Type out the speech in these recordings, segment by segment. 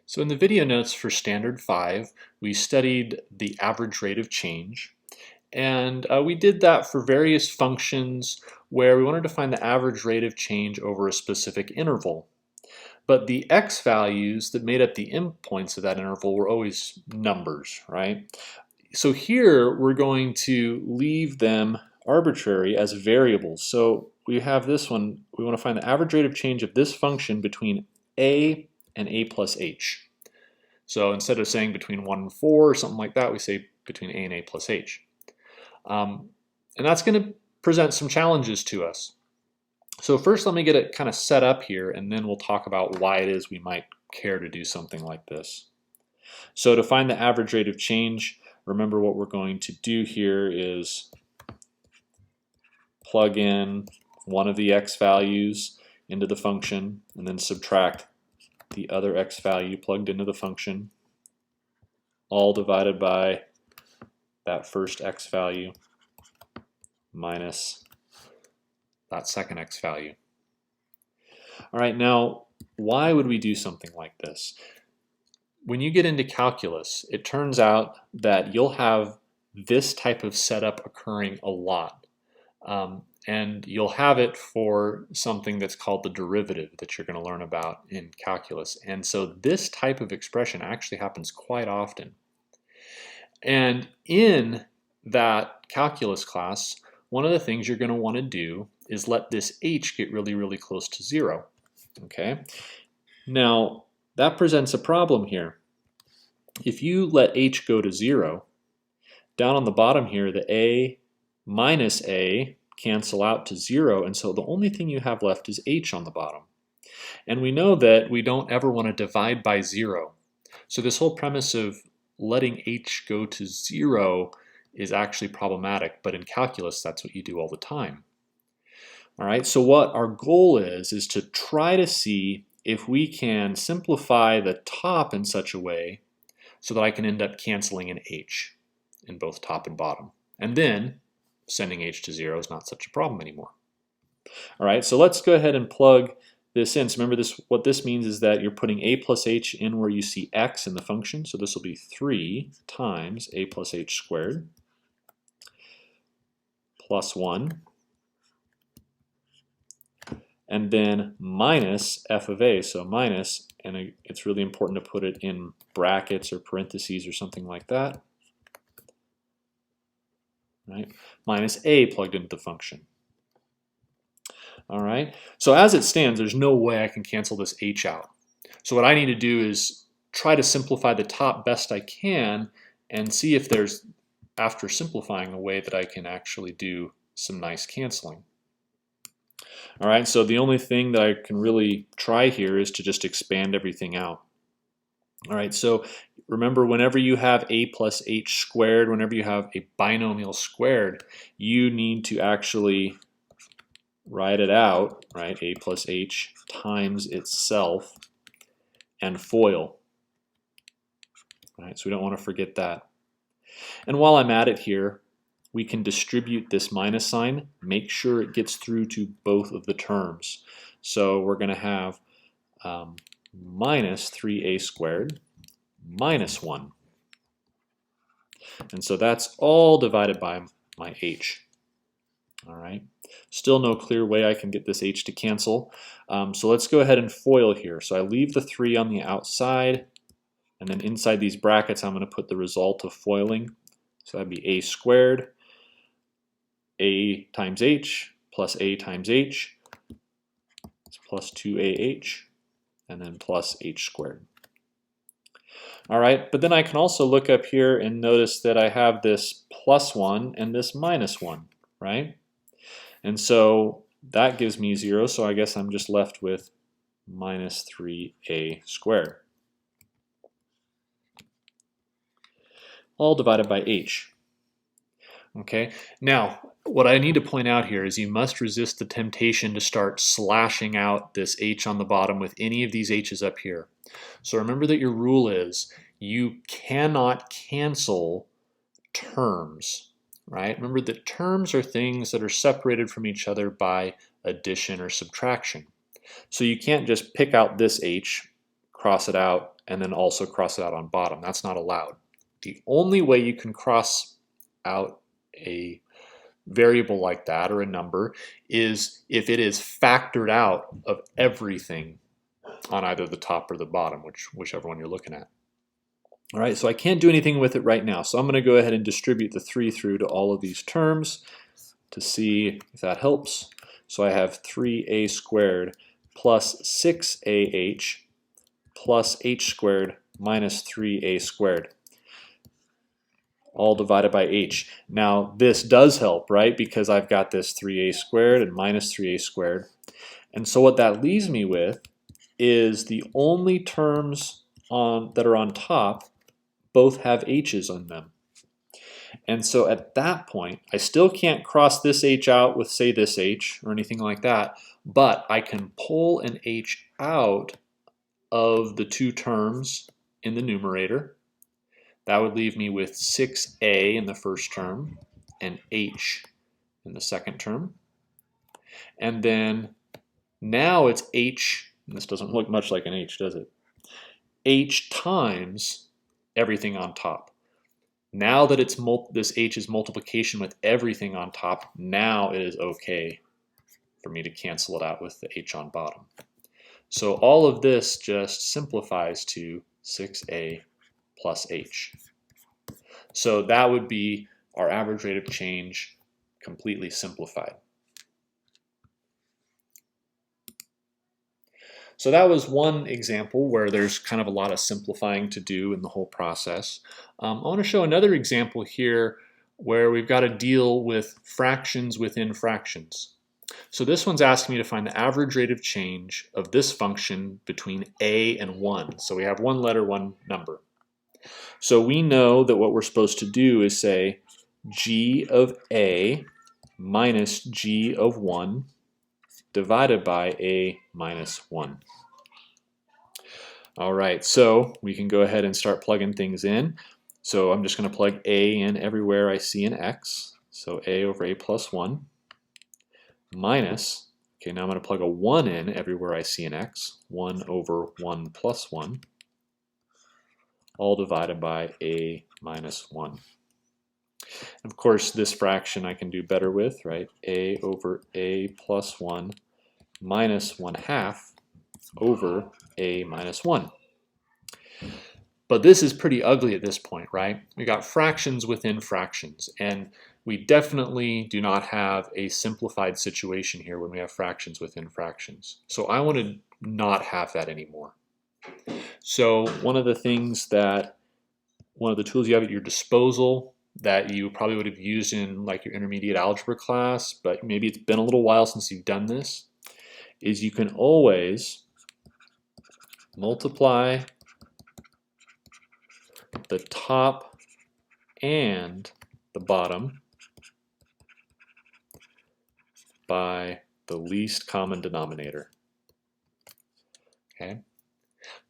So in the video notes for Standard 5, we studied the average rate of change. And we did that for various functions where we wanted to find the average rate of change over a specific interval. But the x values that made up the endpoints of that interval were always numbers, right? So here we're going to leave them arbitrary as variables. So we have this one, we want to find the average rate of change of this function between a and a plus h. So instead of saying between 1 and 4 or something like that, we say between a and a plus h. And that's going to present some challenges to us. So first let me get it kind of set up here, and then we'll talk about why it is we might care to do something like this. So to find the average rate of change, remember what we're going to do here is plug in one of the x values into the function and then subtract the other x value plugged into the function, all divided by that first x value minus that second x value. All right, now why would we do something like this? When you get into calculus, it turns out that you'll have this type of setup occurring a lot. And you'll have it for something that's called the derivative that you're going to learn about in calculus. And so this type of expression actually happens quite often. And in that calculus class, one of the things you're going to want to do is let this h get really, really close to 0. Okay? Now, that presents a problem here. If you let h go to 0, down on the bottom here, the a minus a cancel out to 0, and so the only thing you have left is h on the bottom. And we know that we don't ever want to divide by 0. So this whole premise of letting h go to 0 is actually problematic, but in calculus that's what you do all the time. All right, so what our goal is to try to see if we can simplify the top in such a way so that I can end up canceling an h in both top and bottom. And then sending h to 0 is not such a problem anymore. All right, so let's go ahead and plug this in. So remember, what this means is that you're putting a plus h in where you see x in the function. So this will be 3 times a plus h squared plus 1, and then minus f of a. So minus, and it's really important to put it in brackets or parentheses or something like that. Right? Minus a plugged into the function. All right, so as it stands, there's no way I can cancel this h out. So what I need to do is try to simplify the top best I can and see if there's, after simplifying, a way that I can actually do some nice canceling. All right, so the only thing that I can really try here is to just expand everything out. All right, so remember, whenever you have a plus h squared, whenever you have a binomial squared, you need to actually write it out, right? A plus h times itself and FOIL. All right, so we don't want to forget that. And while I'm at it here, we can distribute this minus sign, make sure it gets through to both of the terms. So we're going to have minus 3a squared minus 1. And so that's all divided by my h. All right. Still no clear way I can get this h to cancel. So let's go ahead and FOIL here. So I leave the 3 on the outside, and then inside these brackets I'm going to put the result of FOILing. So that'd be a squared, a times h plus a times h, it's plus 2ah, and then plus h squared. All right, but then I can also look up here and notice that I have this plus 1 and this minus 1, right? And so that gives me 0, so I guess I'm just left with minus 3a squared, all divided by h. Okay, now what I need to point out here is you must resist the temptation to start slashing out this h on the bottom with any of these h's up here. So remember that your rule is you cannot cancel terms, right? Remember that terms are things that are separated from each other by addition or subtraction. So you can't just pick out this h, cross it out, and then also cross it out on bottom. That's not allowed. The only way you can cross out a variable like that or a number is if it is factored out of everything on either the top or the bottom, whichever one you're looking at. All right, so I can't do anything with it right now. So I'm going to go ahead and distribute the 3 through to all of these terms to see if that helps. So I have 3a squared plus 6ah plus h squared minus 3a squared, all divided by h. Now this does help, right? Because I've got this 3a squared and minus 3a squared. And so what that leaves me with is the only terms that are on top both have h's on them. And so at that point, I still can't cross this h out with, say, this h or anything like that, but I can pull an h out of the 2 terms in the numerator. That would leave me with 6a in the first term and h in the second term. And then now it's h, and this doesn't look much like an h, does it? H times everything on top. Now that it's this h is multiplication with everything on top, now it is okay for me to cancel it out with the h on bottom. So all of this just simplifies to 6a plus h. So that would be our average rate of change completely simplified. So that was one example where there's kind of a lot of simplifying to do in the whole process. I want to show another example here where we've got to deal with fractions within fractions. So this one's asking me to find the average rate of change of this function between a and 1. So we have one letter, one number. So we know that what we're supposed to do is say g of a minus g of 1 divided by a minus 1. All right, so we can go ahead and start plugging things in. So I'm just going to plug a in everywhere I see an x. So a over a plus 1 minus, okay, now I'm going to plug a 1 in everywhere I see an x. 1 over 1 plus 1, all divided by a minus 1. Of course, this fraction I can do better with, right? A over a plus 1 minus 1/2 over a minus 1. But this is pretty ugly at this point, right? We got fractions within fractions, and we definitely do not have a simplified situation here when we have fractions within fractions. So I want to not have that anymore. So one of the tools you have at your disposal that you probably would have used in like your intermediate algebra class, but maybe it's been a little while since you've done this, is you can always multiply the top and the bottom by the least common denominator. Okay,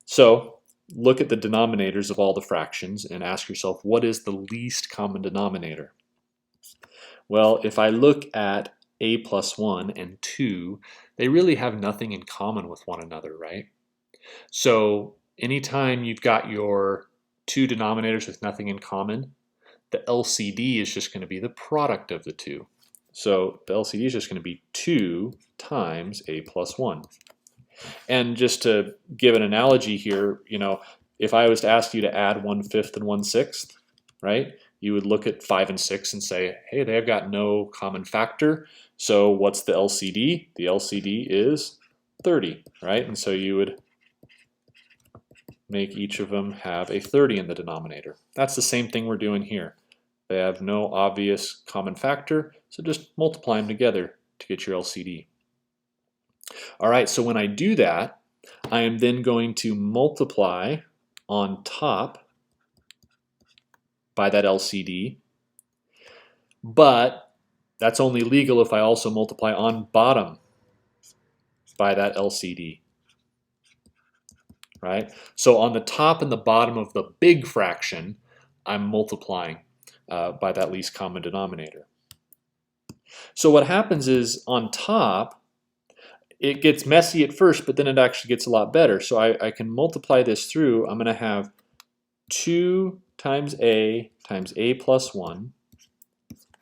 so look at the denominators of all the fractions and ask yourself, what is the least common denominator? Well, if I look at a plus 1 and 2, they really have nothing in common with one another, right? So anytime you've got your 2 denominators with nothing in common, the LCD is just going to be the product of the 2. So the LCD is just going to be 2 times a plus 1. And just to give an analogy here, you know, if I was to ask you to add 1/5 and 1/6, right? You would look at 5 and 6 and say, hey, they've got no common factor. So what's the LCD? The LCD is 30, right? And so you would make each of them have a 30 in the denominator. That's the same thing we're doing here. They have no obvious common factor, so just multiply them together to get your LCD. All right, so when I do that, I am then going to multiply on top by that LCD, but that's only legal if I also multiply on bottom by that LCD. Right? So on the top and the bottom of the big fraction, I'm multiplying by that least common denominator. So what happens is on top, it gets messy at first, but then it actually gets a lot better. So I can multiply this through. I'm going to have 2 times a plus 1,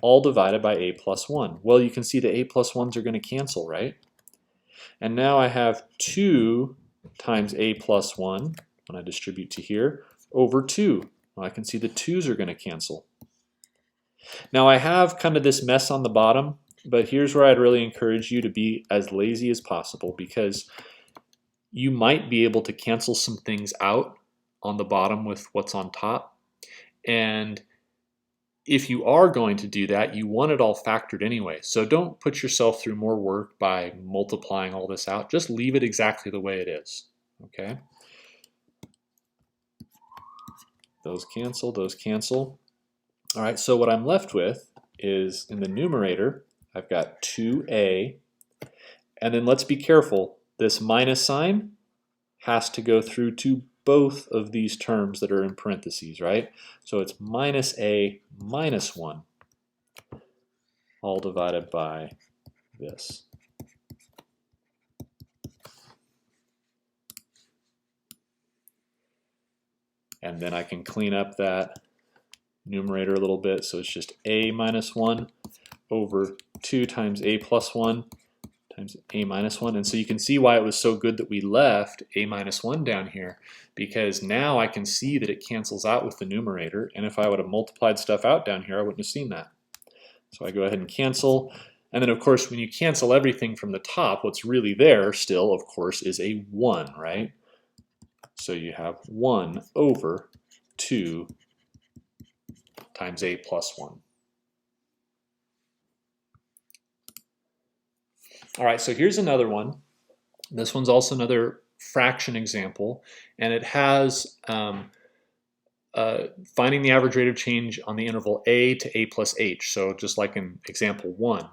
all divided by a plus 1. Well, you can see the a plus 1s are going to cancel, right? And now I have 2 times a plus 1, when I distribute to here, over 2. Well, I can see the 2's are going to cancel. Now I have kind of this mess on the bottom, but here's where I'd really encourage you to be as lazy as possible, because you might be able to cancel some things out on the bottom with what's on top. And if you are going to do that, you want it all factored anyway. So don't put yourself through more work by multiplying all this out. Just leave it exactly the way it is. Okay? Those cancel, those cancel. All right, so what I'm left with is, in the numerator, I've got 2a, and then let's be careful. This minus sign has to go through to both of these terms that are in parentheses, right? So it's minus a minus 1, all divided by this. And then I can clean up that numerator a little bit, so it's just a minus 1 over 2 times a plus 1 times a minus 1. And so you can see why it was so good that we left a minus 1 down here, because now I can see that it cancels out with the numerator, and if I would have multiplied stuff out down here, I wouldn't have seen that. So I go ahead and cancel, and then of course when you cancel everything from the top, what's really there still, of course, is a 1, right? So you have 1 over 2 times a plus 1. All right, so here's another one. This one's also another fraction example, and it has finding the average rate of change on the interval a to a plus h, so just like in example 1.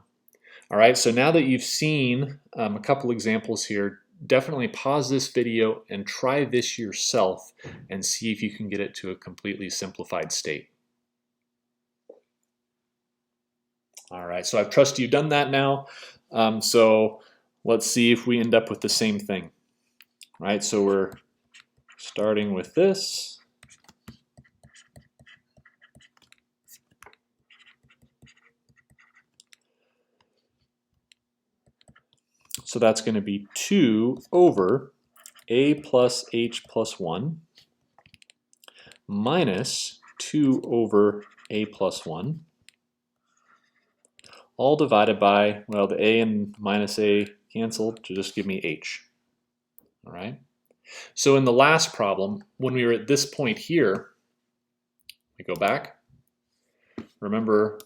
All right, so now that you've seen a couple examples here, definitely pause this video and try this yourself and see if you can get it to a completely simplified state. All right, so I trust you've done that now. So let's see if we end up with the same thing. All right, so we're starting with this. So that's going to be 2 over a plus h plus 1 minus 2 over a plus 1, all divided by, well, the a and minus a canceled to just give me h. All right. So in the last problem, when we were at this point here, we go back. Remember,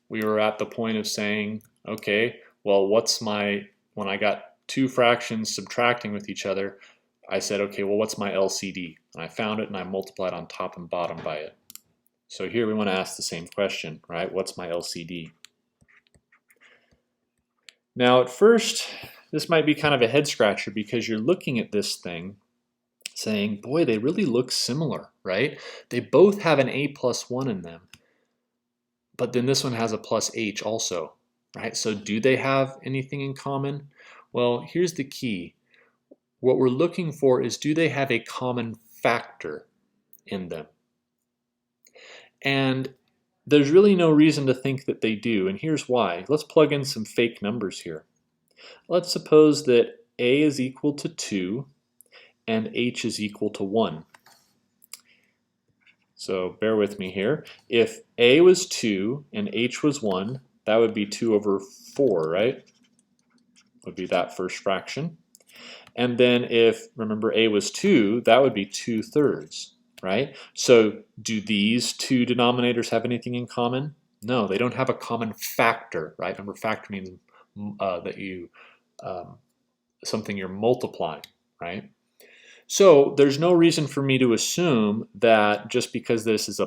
we were at the point of saying, okay, well, what's my, when I got two fractions subtracting with each other, I said, okay, well, what's my LCD? And I found it and I multiplied on top and bottom by it. So here we want to ask the same question, right? What's my LCD? Now, at first, this might be kind of a head scratcher because you're looking at this thing saying, boy, they really look similar, right? They both have an a plus 1 in them, but then this one has a plus h also, right? So do they have anything in common? Well, here's the key. What we're looking for is, do they have a common factor in them? And there's really no reason to think that they do, and here's why. Let's plug in some fake numbers here. Let's suppose that a is equal to 2 and h is equal to 1. So bear with me here. If a was 2 and h was 1, that would be 2 over 4, right? Would be that first fraction. And then if, remember, a was 2, that would be 2/3, right? So do these two denominators have anything in common? No, they don't have a common factor, right? Remember, factor means that you something you're multiplying, right? So there's no reason for me to assume that just because this is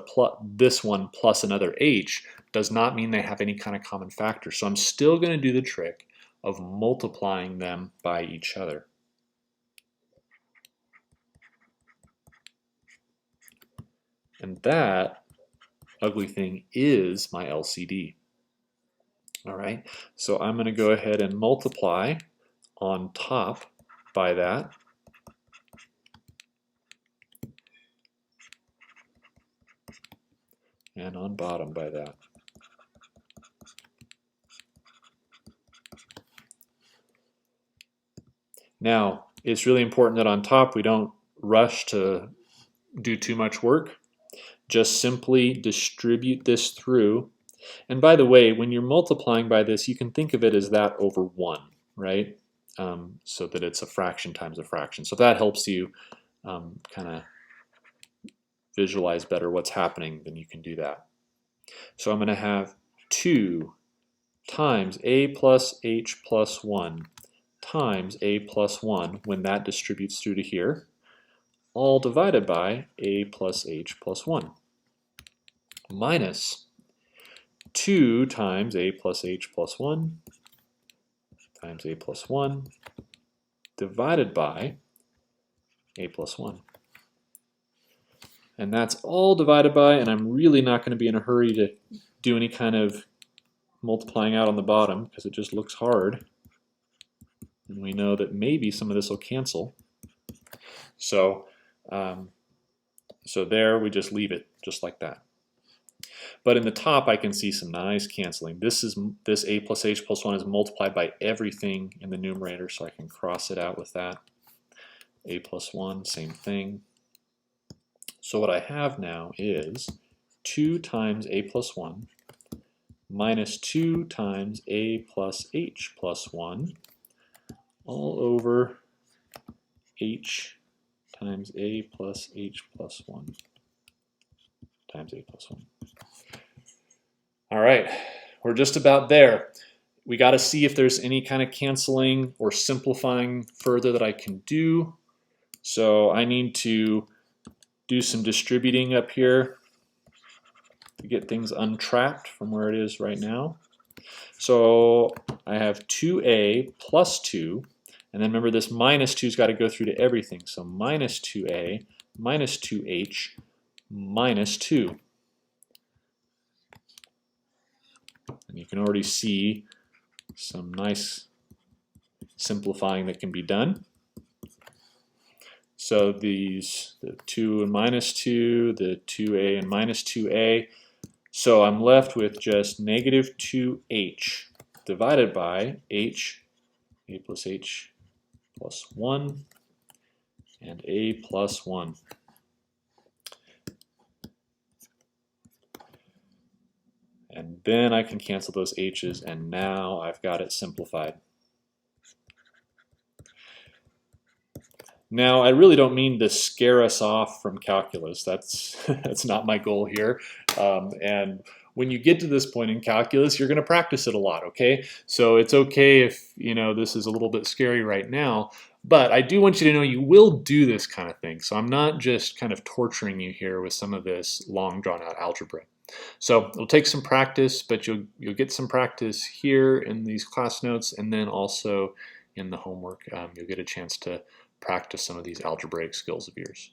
this one plus another h does not mean they have any kind of common factor. So I'm still going to do the trick of multiplying them by each other. And that ugly thing is my LCD. All right, so I'm going to go ahead and multiply on top by that. And on bottom by that. Now, it's really important that on top we don't rush to do too much work. Just simply distribute this through. And by the way, when you're multiplying by this, you can think of it as that over 1, right? So that it's a fraction times a fraction. So that helps you kind of visualize better what's happening, then you can do that. So I'm going to have 2 times a plus h plus 1 times a plus 1 when that distributes through to here, all divided by a plus h plus 1 minus 2 times a plus h plus 1 times a plus 1 divided by a plus 1. And that's all divided by, and I'm really not going to be in a hurry to do any kind of multiplying out on the bottom because it just looks hard. And we know that maybe some of this will cancel. So, so there we just leave it just like that. But in the top I can see some nice canceling. This a plus h plus 1 is multiplied by everything in the numerator, so I can cross it out with that. A plus 1, same thing. So what I have now is 2 times a plus 1 minus 2 times a plus h plus 1 all over h times a plus h plus 1 times a plus 1. All right, we're just about there. We got to see if there's any kind of canceling or simplifying further that I can do. So I need to do some distributing up here to get things untrapped from where it is right now. So I have 2a plus 2, and then remember this minus 2's got to go through to everything. So minus 2a minus 2h minus 2. And you can already see some nice simplifying that can be done. So these, the 2 and minus 2, the 2a and minus 2a. So I'm left with just negative 2h divided by h, a plus h plus 1, and a plus 1. And then I can cancel those h's, and now I've got it simplified. Now, I really don't mean to scare us off from calculus. That's not my goal here. And when you get to this point in calculus, you're going to practice it a lot, okay? So it's okay if, this is a little bit scary right now, but I do want you to know you will do this kind of thing. So I'm not just kind of torturing you here with some of this long drawn-out algebra. So it'll take some practice, but you'll get some practice here in these class notes, and then also in the homework, you'll get a chance to practice some of these algebraic skills of yours.